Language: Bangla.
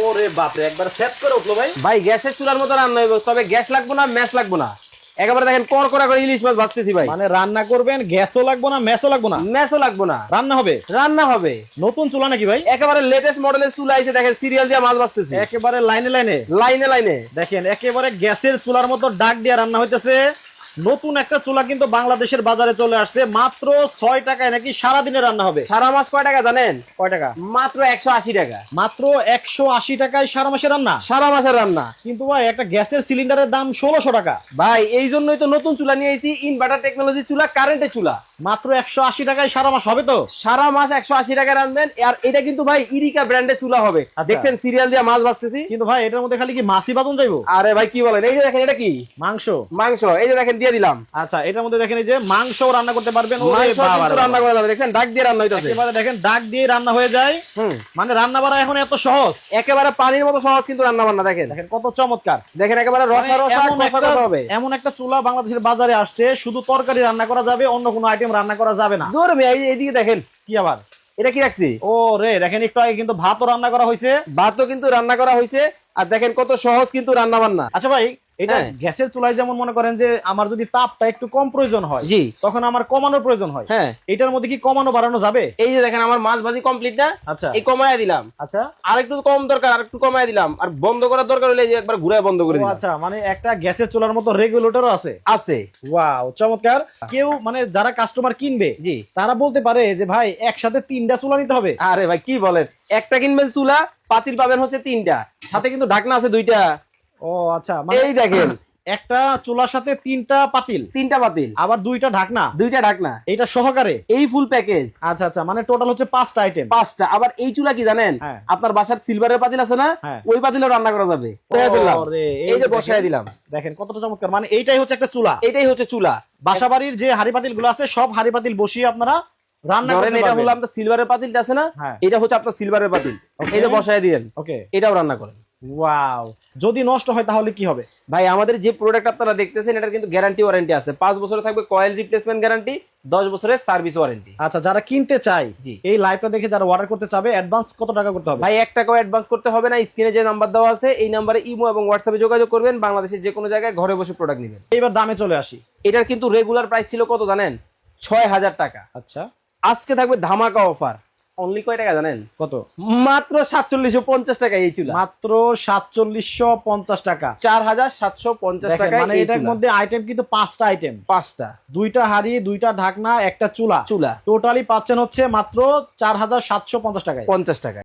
ওরে বাপরে, একবার সেট করে উঠলো ভাই। ভাই গ্যাসের চুলার মতো রান্না হইব, তবে গ্যাস লাগবো না, ম্যাচ লাগবো না। একেবারে দেখেন কড়কড়া করে ইলিশ মাছ ভাজতেছি ভাই। মানে রান্না করবেন, গ্যাসও লাগবো না, ম্যাচও লাগবো না, ম্যাচও লাগবো না, রান্না হবে। রান্না হবে। নতুন চুলা নাকি ভাই? একেবারে লেটেস্ট মডেলের চুলা এসে দেখেন, সিরিয়াল দিয়ে মাছ ভাজতেছি একেবারে লাইনে লাইনে লাইনে লাইনে। দেখেন একেবারে গ্যাসের চুলার মতো ডাক দিয়ে রান্না হইতেছে। নতুন একটা চুলা কিন্তু বাংলাদেশের বাজারে চলে আসছে, মাত্র 6 টাকায় নাকি সারাদিনে রান্না হবে। সারা মাস কয় টাকা জানেন? কয় টাকা? মাত্র 180 টাকা। মাত্র 180 টাকায় সারা মাসে রান্না। সারা মাসের রান্না। কিন্তু ভাই একটা গ্যাসের সিলিন্ডারের দাম 1600 টাকা। ভাই এই জন্যই তো নতুন চুলা নিয়ে আইছি, ইনভার্টার টেকনোলজি চুলা, কারেন্টের চুলা। মাত্র 180 টাকায় সারা মাস হবে তো? সারা মাস 180 টাকা রাখবেন। আর এটা কিন্তু ভাই ইরিকা ব্র্যান্ডের চুলা হবে। দেখছেন সিরিয়াল দিয়ে মাছ ভাজতেছি। কিন্তু ভাই এটার মধ্যে খালি কি মাছই বাদন যাইবো? আরে ভাই কি বলেন, এই যে দেখেন এটা কি মাংস। মাংস, এই যে দেখেন দিয়ে দিলাম। আচ্ছা, এটার মধ্যে দেখেন এই যে মাংসও রান্না করতে পারবেন। মাংস কিন্তু রান্না করা যাবে, দেখেন ডাক দিয়ে রান্না হইতাছে। একেবারে দেখেন ডাক দিয়ে রান্না হয়ে যায়। মানে রান্না বাড়া এখন এত সহজ, একেবারে পানির মতো সহজ কিন্তু রান্না বান্না। দেখেন দেখেন কত চমৎকার। দেখেন একেবারে রসা রসা কষা কষা হবে। এমন একটা চুলা বাংলাদেশের বাজারে আসছে, শুধু তরকারি রান্না করা যাবে, অন্য কোনো আইটেম রান্না করা যাবে না। দূর ভাই, এইদিকে দেখেন কি আবার এটা কি রাখছি। ও রে, দেখেন একটু আগে কিন্তু ভাতও রান্না করা হয়েছে। ভাতও কিন্তু রান্না করা হয়েছে। আর দেখেন কত সহজ কিন্তু রান্না বান্না। আচ্ছা ভাই, এটা গ্যাসের চুলায় যেমন মনে করেন যে আমার যদি তাপটা একটু কম প্রয়োজন হয়, জি, তখন আমার কমানোর প্রয়োজন হয়। হ্যাঁ, এটার মধ্যে কি কমানো বাড়ানো যাবে? এই যে দেখেন আমার মাছ ভাজি কমপ্লিট না। আচ্ছা, এই কমায়া দিলাম। আচ্ছা, আর একটু কম দরকার, আর একটু কমায়া দিলাম। আর বন্ধ করার দরকার হলে এই যে একবার ঘুরায় বন্ধ করে দিলাম। আচ্ছা, মানে একটা গ্যাসের চুলার মতো রেগুলেটরও আছে। আছে। ওয়াও, চমৎকার। কেউ মানে যারা কাস্টমার কিনবে, জি, তারা বলতে পারে যে ভাই একসাথে 3টা চুলা নিতে হবে। আরে ভাই কি বলেন, একটা কিনবেন চুলা, পাতিল পাবেন হচ্ছে 3টা, সাথে কিন্তু ঢাকনা আছে 2টা। ও আচ্ছা, মানে এই দেখেন একটা চুলার সাথে 3টা পাতিল, 3টা পাতিল, আবার 2টা ঢাকনা, 2টা ঢাকনা, এটা সহকারে এই ফুল প্যাকেজ। আচ্ছা আচ্ছা, মানে টোটাল হচ্ছে 5টা আইটেম। 5টা। আবার এই চুলা কি জানেন, আপনার বাসার সিলভারের পাতিল আছে না, ওই পাতিলেও রান্না করা যাবে। এই যে বসায় দিলাম, দেখেন কতটা চমৎকার। মানে এইটাই হচ্ছে একটা চুলা, এটাই হচ্ছে চুলা। বাসা বাড়ির যে হাড়ি পাতিল গুলো আছে, সব হাড়ি পাতিল বসিয়ে আপনারা রান্না করেন। এটা হলো আপনার সিলভারের পাতিলটা আছে না, এটা হচ্ছে আপনার সিলভারের পাতিল। এই যে বসায় দিলেন, ওকে, এটাও রান্না করেন। ওয়াও, যদি নষ্ট হয় তাহলে কি হবে? ভাই আমাদের যে প্রোডাক্ট আপনারা দেখতেছেন, এটার কিন্তু গ্যারান্টি ওয়ারেন্টি আছে। 5 বছরের থাকবে কয়েল রিপ্লেসমেন্ট গ্যারান্টি, 10 বছরের সার্ভিস ওয়ারেন্টি। আচ্ছা, যারা কিনতে চায়, জি, এই লাইভটা দেখে যারা অর্ডার করতে চাবে, অ্যাডভান্স কত টাকা করতে হবে? ভাই 1 টাকাও অ্যাডভান্স করতে হবে না। স্ক্রিনে যে নাম্বার দেওয়া আছে, এই নাম্বারে ইমো এবং হোয়াটসঅ্যাপে যোগাযোগ করবেন। বাংলাদেশের যে কোনো জায়গায় ঘরে বসে প্রোডাক্ট নেবেন। এইবার দামে চলে আসি। এটার কিন্তু রেগুলার প্রাইস ছিল কত জানেন? 6000 টাকা। আচ্ছা, আজকে থাকবে ধামাকা অফার। অনলি কয় টাকা জানেন? কত? মাত্র 4750 টাকা এই চুলা। মাত্র 4750 টাকা, 4750 টাকা। মানে এটার মধ্যে আইটেম কিন্তু 5টা আইটেম, 5টা, 2টা হাড়ি, 2টা ঢাকনা, একটা চুলা। চুলা টোটালি পাচ্ছেন হচ্ছে মাত্র 4750 টাকায়। 50 টাকা।